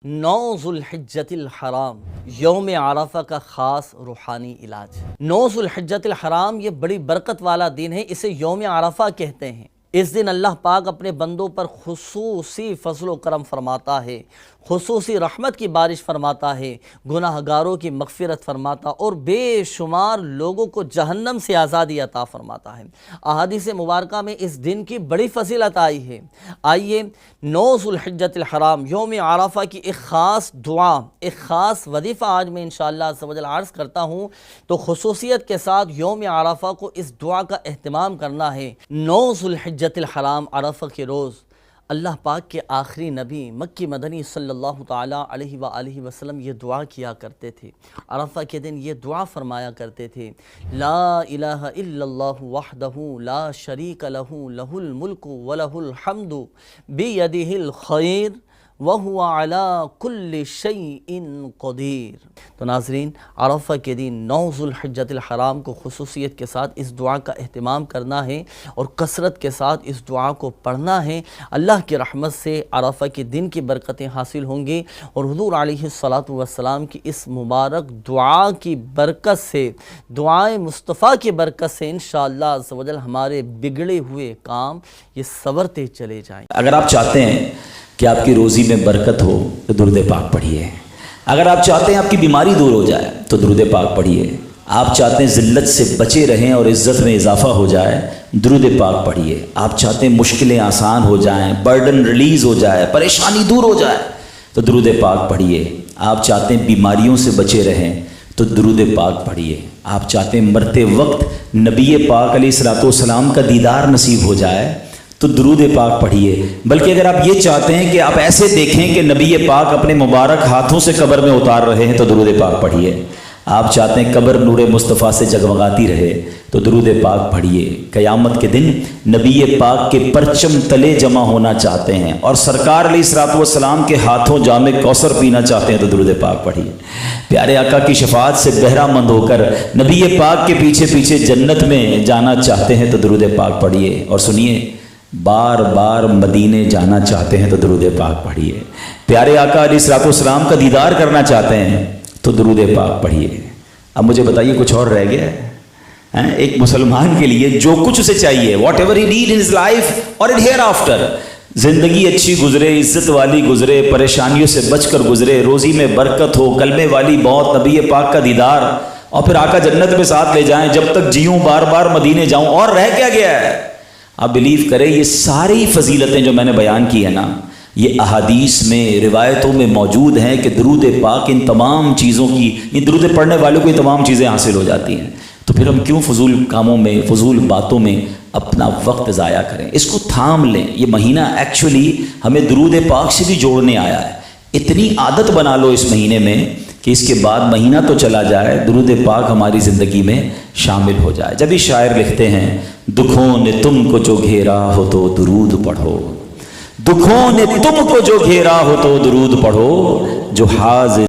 9 ذوالحجۃ الحرام یوم عرفہ کا خاص روحانی علاج۔ 9 ذوالحجۃ الحرام یہ بڑی برکت والا دن ہے، اسے یوم عرفہ کہتے ہیں۔ اس دن اللہ پاک اپنے بندوں پر خصوصی فضل و کرم فرماتا ہے، خصوصی رحمت کی بارش فرماتا ہے، گناہ گاروں کی مغفرت فرماتا اور بے شمار لوگوں کو جہنم سے آزادی عطا فرماتا ہے۔ احادیث مبارکہ میں اس دن کی بڑی فضیلت آئی ہے۔ آئیے 9 ذوالحجۃ الحرام یوم عرفہ کی ایک خاص دعا، ایک خاص وظیفہ آج میں انشاءاللہ عز و جل عرض کرتا ہوں، تو خصوصیت کے ساتھ یوم عرفہ کو اس دعا کا اہتمام کرنا ہے۔ 9 ذوالحجۃ الحرام عرفہ کے روز اللہ پاک کے آخری نبی مکی مدنی صلی اللہ تعالیٰ علیہ وآلہ وسلم یہ دعا کیا کرتے تھے۔ عرفہ کے دن یہ دعا فرمایا کرتے تھے، لا الہ الا اللہ وحدہ لا شریک لہ لہ الملک ولہ الحمد بیدہ الخیر وَهُوَ عَلَىٰ كُلِّ شَيْءٍ قَدِيرٌ۔ تو ناظرین، عرفہ کے دن 9 ذوالحجۃ الحرام کو خصوصیت کے ساتھ اس دعا کا اہتمام کرنا ہے اور کثرت کے ساتھ اس دعا کو پڑھنا ہے۔ اللہ کی رحمت سے عرفہ کے دن کی برکتیں حاصل ہوں گی اور حضور علیہ الصلاۃ والسلام کی اس مبارک دعا کی برکت سے، دعائے مصطفیٰ کی برکت سے انشاءاللہ عز و جل ہمارے بگڑے ہوئے کام یہ سنورتے چلے جائیں۔ اگر آپ چاہتے ہیں کہ آپ کی روزی میں برکت ہو تو درود پاک پڑھیے۔ اگر آپ چاہتے ہیں آپ کی بیماری دور ہو جائے تو درود پاک پڑھیے۔ آپ چاہتے ہیں ذلت سے بچے رہیں اور عزت میں اضافہ ہو جائے، درود پاک پڑھیے۔ آپ چاہتے ہیں مشکلیں آسان ہو جائیں، برڈن ریلیز ہو جائے، پریشانی دور ہو جائے تو درود پاک پڑھیے۔ آپ چاہتے ہیں بیماریوں سے بچے رہیں تو درود پاک پڑھیے۔ آپ چاہتے ہیں مرتے وقت نبی پاک علیہ الصلوۃ والسلام کا دیدار نصیب ہو جائے تو درود پاک پڑھیے۔ بلکہ اگر آپ یہ چاہتے ہیں کہ آپ ایسے دیکھیں کہ نبی پاک اپنے مبارک ہاتھوں سے قبر میں اتار رہے ہیں تو درود پاک پڑھیے۔ آپ چاہتے ہیں قبر نور مصطفیٰ سے جگمگاتی رہے تو درود پاک پڑھیے۔ قیامت کے دن نبی پاک کے پرچم تلے جمع ہونا چاہتے ہیں اور سرکار علیہ الصلوۃ والسلام کے ہاتھوں جام کوثر پینا چاہتے ہیں تو درود پاک پڑھیے۔ پیارے آقا کی شفاعت سے بہرہ مند ہو کر نبی پاک کے پیچھے پیچھے جنت میں جانا چاہتے ہیں تو درود پاک پڑھیے۔ اور سنیے، بار بار مدینے جانا چاہتے ہیں تو درود پاک پڑھیے۔ پیارے آقا علیہ الصلوۃ والسلام کا دیدار کرنا چاہتے ہیں تو درود پاک پڑھیے۔ اب مجھے بتائیے کچھ اور رہ گیا ہے؟ ایک مسلمان کے لیے جو کچھ اسے چاہیے، what ever he need in his life اور ان ہیئر آفٹر، زندگی اچھی گزرے، عزت والی گزرے، پریشانیوں سے بچ کر گزرے، روزی میں برکت ہو، کلمے والی موت، نبی پاک کا دیدار، اور پھر آقا جنت میں ساتھ لے جائیں، جب تک جیوں بار بار مدینے جاؤں، اور رہ کیا گیا ہے؟ آپ بلیو کریں، یہ ساری فضیلتیں جو میں نے بیان کی ہیں نا، یہ احادیث میں، روایتوں میں موجود ہیں کہ درود پاک ان تمام چیزوں کی، یہ درود پڑھنے والوں کو یہ تمام چیزیں حاصل ہو جاتی ہیں۔ تو پھر ہم کیوں فضول کاموں میں، فضول باتوں میں اپنا وقت ضائع کریں؟ اس کو تھام لیں۔ یہ مہینہ ایکچولی ہمیں درود پاک سے بھی جوڑنے آیا ہے۔ اتنی عادت بنا لو اس مہینے میں کہ اس کے بعد مہینہ تو چلا جائے، درود پاک ہماری زندگی میں شامل ہو جائے۔ جب ہی شاعر لکھتے ہیں، دکھوں نے تم کو جو گھیرا ہو تو درود پڑھو، دکھوں نے تم کو جو گھیرا ہو تو درود پڑھو، جو حاضر